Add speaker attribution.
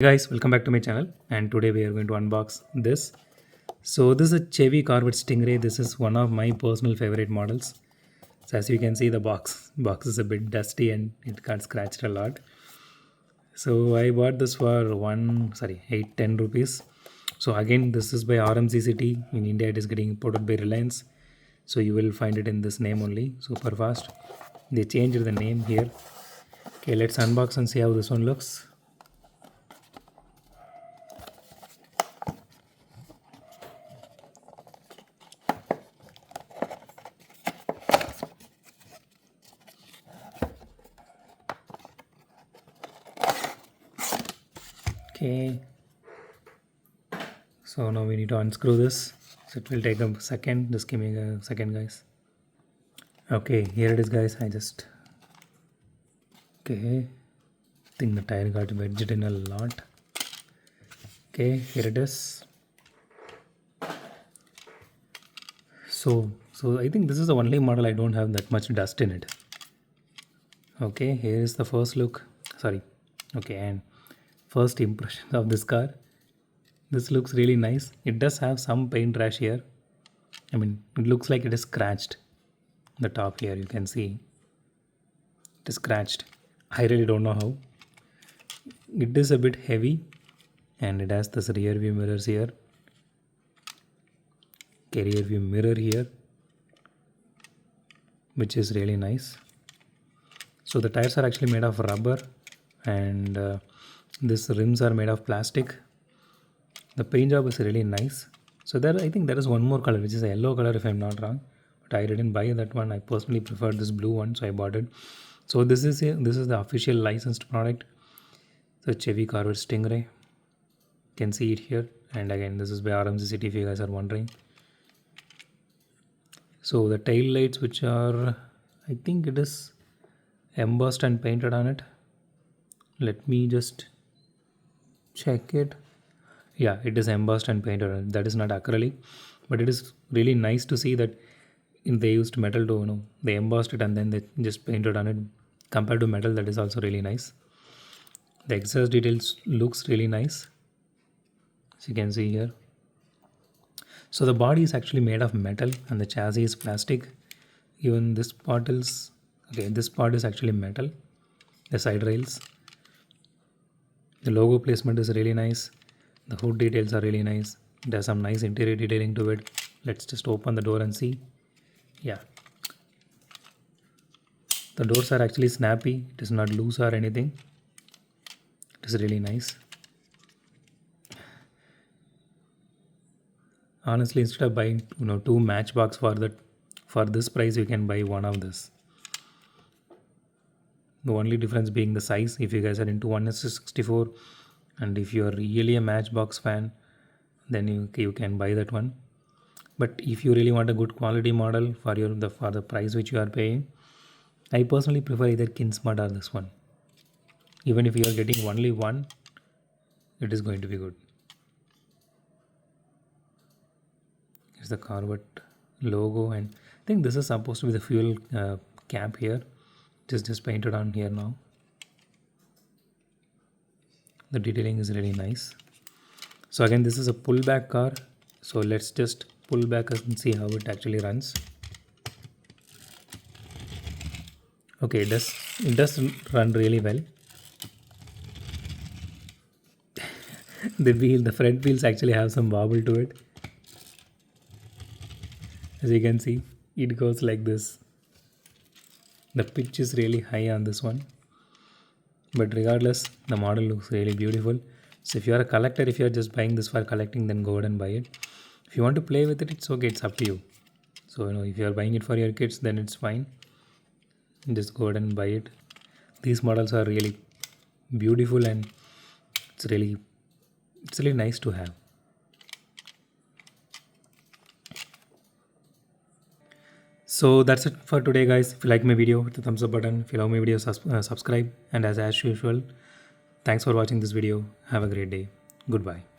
Speaker 1: Hey guys, welcome back to my channel, and today we are going to unbox this. So this is a Chevy Corvette Stingray. This is one of my personal favorite models. So as you can see, the box is a bit dusty and it got scratched a lot. So I bought this for 810 rupees. So again, this is by RMZ City. In India it is getting imported by Reliance, so you will find it in this name only. Super fast. They changed the name here. Okay, let's unbox and see how this one looks. Okay, so now we need to unscrew this, so it will take a second. Just give me a second, guys. Okay, here it is, guys. I think the tire got wedged in a lot. Okay, here it is. So I think this is the only model I don't have that much dust in it. Okay, here is the first look. Okay, and first impression of this car. This looks really nice. It does have some paint rash here. I mean, it looks like it is scratched. The top here, you can see it is scratched. I really don't know how. It is a bit heavy, and it has this rear view mirrors here. Okay, rear view mirror here, which is really nice. So the tires are actually made of rubber, and these rims are made of plastic. The paint job is really nice. So I think there is one more color, which is a yellow color if I'm not wrong, but I didn't buy that one. I personally preferred this blue one, so I bought it. So this is the official licensed product. So Chevy Corvette Stingray. You can see it here, and again this is by RMZ City if you guys are wondering. So the tail lights, which are, I think it is embossed and painted on it. Let me just check it. Yeah, it is embossed and painted on it. That is not acrylic, but it is really nice to see that they used metal to, they embossed it and then they just painted on it. Compared to metal, that is also really nice. The exhaust details looks really nice, as you can see here. So the body is actually made of metal and the chassis is plastic. Even this part is this part is actually metal. The side rails. The logo placement is really nice. The hood details are really nice. There's some nice interior detailing to it. Let's just open the door and see. Yeah. The doors are actually snappy. It is not loose or anything. It is really nice. Honestly, instead of buying two Matchbox for this price, you can buy one of this. The only difference being the size. If you guys are into 1:64, and if you are really a Matchbox fan, then you can buy that one. But if you really want a good quality model for the price which you are paying, I personally prefer either Kinsmart or this one. Even if you are getting only one, it is going to be good. Here's the Corvette logo, and I think this is supposed to be the fuel cap here. It is just painted on here now. The detailing is really nice. So again, this is a pullback car. So let's just pull back and see how it actually runs. Okay, it does run really well. The front wheels actually have some wobble to it. As you can see, it goes like this. The pitch is really high on this one. But regardless, the model looks really beautiful. So if you are a collector, if you are just buying this for collecting, then go ahead and buy it. If you want to play with it, it's okay. It's up to you. So if you are buying it for your kids, then it's fine. Just go ahead and buy it. These models are really beautiful, and it's really nice to have. So that's it for today, guys. If you like my video, hit the thumbs up button. If you love my video, subscribe. And as usual, thanks for watching this video. Have a great day. Goodbye.